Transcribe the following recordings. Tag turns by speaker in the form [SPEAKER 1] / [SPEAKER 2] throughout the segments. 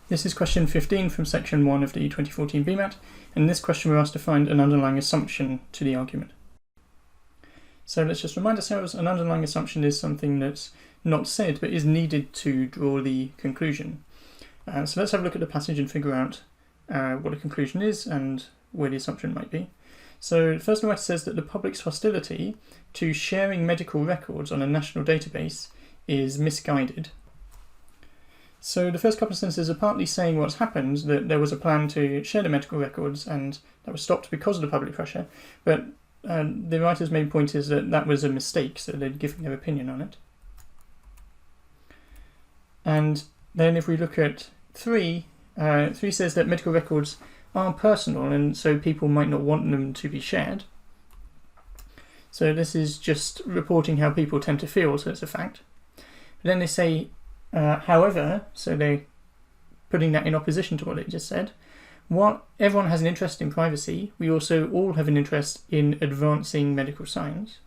[SPEAKER 1] This is question 15 from section 1 of the 2014 BMAT, and in this question we're asked to find an underlying assumption to the argument. So let's just remind ourselves, an underlying assumption is something that's not said but is needed to draw the conclusion. So let's have a look at the passage and figure out what a conclusion is and where the assumption might be. So first the writer says that the public's hostility to sharing medical records on a national database is misguided. So the first couple of sentences are partly saying what's happened, that there was a plan to share the medical records and that was stopped because of the public pressure, but the writer's main point is that that was a mistake, so they're giving their opinion on it. And then if we look at 3 says that medical records are personal and so people might not want them to be shared. So this is just reporting how people tend to feel, so it's a fact. But then they say, however, so they're putting that in opposition to what they just said. While everyone has an interest in privacy, we also all have an interest in advancing medical science.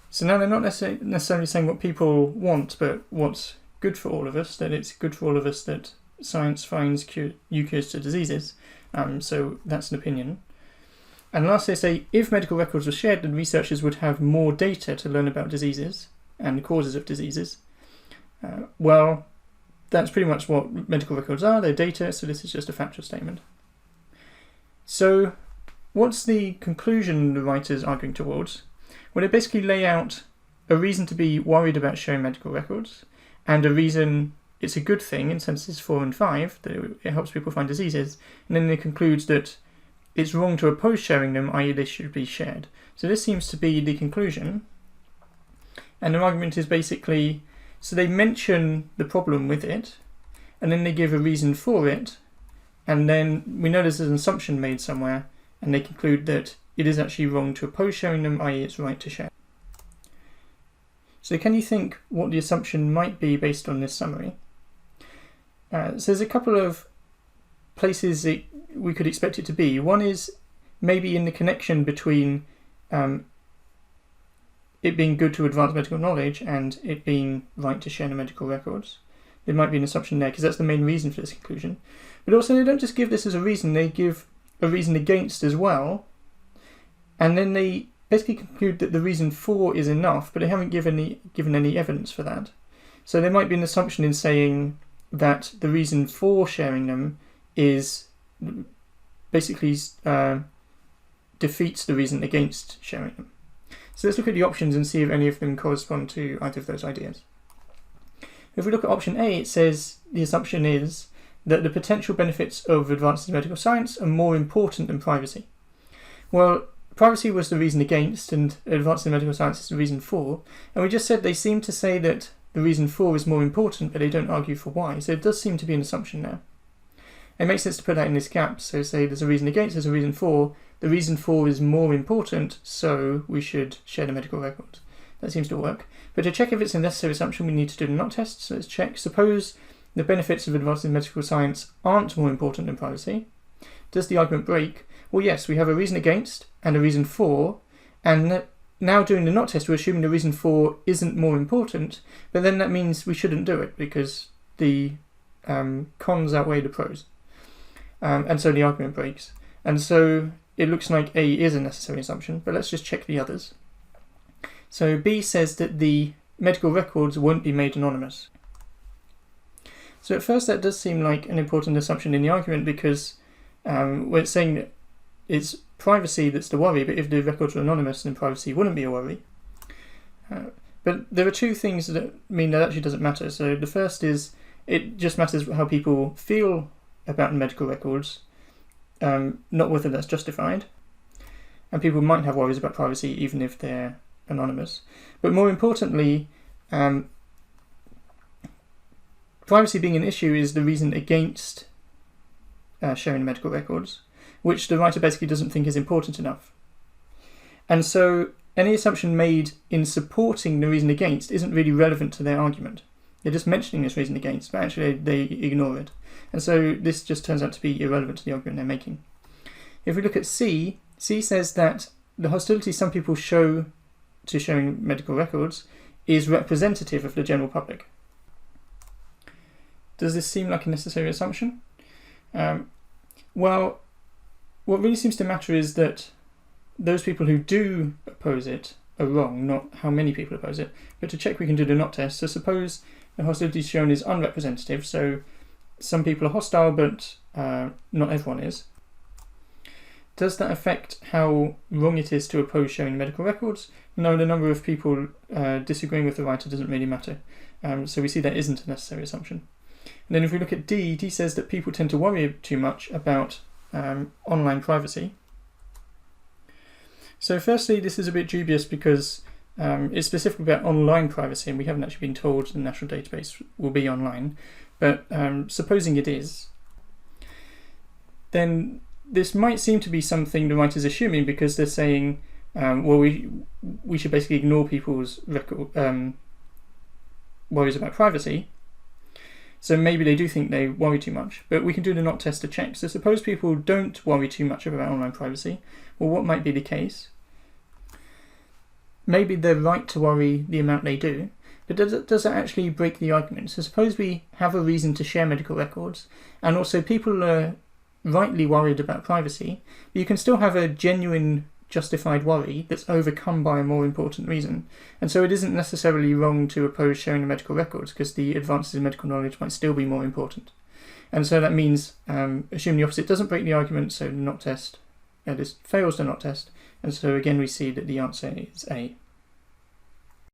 [SPEAKER 1] So now they're not necessarily saying what people want, but what's good for all of us, that it's good for all of us that science finds new cures to diseases. So that's an opinion. And last they say, if medical records were shared, then researchers would have more data to learn about diseases and the causes of diseases. Well, that's pretty much what medical records are, they're data, so this is just a factual statement. So what's the conclusion the writer's arguing towards? Well, they basically lay out a reason to be worried about sharing medical records, and a reason it's a good thing in sentences 4 and 5, that it helps people find diseases, and then they conclude that it's wrong to oppose sharing them, i.e. they should be shared. So this seems to be the conclusion, and their argument is basically, so they mention the problem with it, and then they give a reason for it, and then we know there's an assumption made somewhere, and they conclude that it is actually wrong to oppose sharing them, i.e. it's right to share. So can you think what the assumption might be based on this summary? So there's a couple of places that we could expect it to be. One is maybe in the connection between it being good to advance medical knowledge and it being right to share the medical records. There might be an assumption there because that's the main reason for this conclusion. But also they don't just give this as a reason, they give a reason against as well. And then they basically conclude that the reason for is enough, but they haven't given any evidence for that. So there might be an assumption in saying that the reason for sharing them is basically defeats the reason against sharing them. So let's look at the options and see if any of them correspond to either of those ideas. If we look at option A, it says the assumption is that the potential benefits of advances in medical science are more important than privacy. Well, privacy was the reason against and advances in medical science is the reason for, and we just said they seem to say that the reason for is more important, but they don't argue for why, so it does seem to be an assumption there. It makes sense to put that in this gap, so say there's a reason against, there's a reason for, the reason for is more important, so we should share the medical records. That seems to work. But to check if it's a necessary assumption, we need to do the not test, so let's check. Suppose the benefits of advancing medical science aren't more important than privacy. Does the argument break? Well, yes, we have a reason against and a reason for, and now doing the not test, we're assuming the reason for isn't more important, but then that means we shouldn't do it because the cons outweigh the pros. And so the argument breaks. And so it looks like A is a necessary assumption, but let's just check the others. So B says that the medical records won't be made anonymous. So at first that does seem like an important assumption in the argument because we're saying that it's privacy that's the worry, but if the records were anonymous then privacy wouldn't be a worry. But there are 2 things that mean that actually doesn't matter. So the first is it just matters how people feel about the medical records, not whether that's justified. And people might have worries about privacy even if they're anonymous. But more importantly, privacy being an issue is the reason against sharing medical records, which the writer basically doesn't think is important enough. And so any assumption made in supporting the reason against isn't really relevant to their argument. They're just mentioning this reason against, but actually they ignore it. And so this just turns out to be irrelevant to the argument they're making. If we look at C, C says that the hostility some people show to sharing medical records is representative of the general public. Does this seem like a necessary assumption? Well, what really seems to matter is that those people who do oppose it are wrong, not how many people oppose it. But to check, we can do the not test. So suppose the hostility shown is unrepresentative, so some people are hostile, but not everyone is. Does that affect how wrong it is to oppose showing medical records? No, the number of people disagreeing with the writer doesn't really matter. So we see that isn't a necessary assumption. And then if we look at D, D says that people tend to worry too much about online privacy. So firstly, this is a bit dubious because it's specifically about online privacy, and we haven't actually been told the national database will be online. But supposing it is, then this might seem to be something the writer's assuming, because they're saying, well, we should basically ignore people's worries about privacy. So maybe they do think they worry too much, but we can do the not test to check. So suppose people don't worry too much about online privacy. Well, what might be the case? Maybe they're right to worry the amount they do, but does that actually break the argument? So suppose we have a reason to share medical records, and also people are rightly worried about privacy, but you can still have a genuine justified worry that's overcome by a more important reason. And so it isn't necessarily wrong to oppose sharing the medical records, because the advances in medical knowledge might still be more important. And so that means, assuming the opposite doesn't break the argument, so the not test, this fails the not test, and so again we see that the answer is A.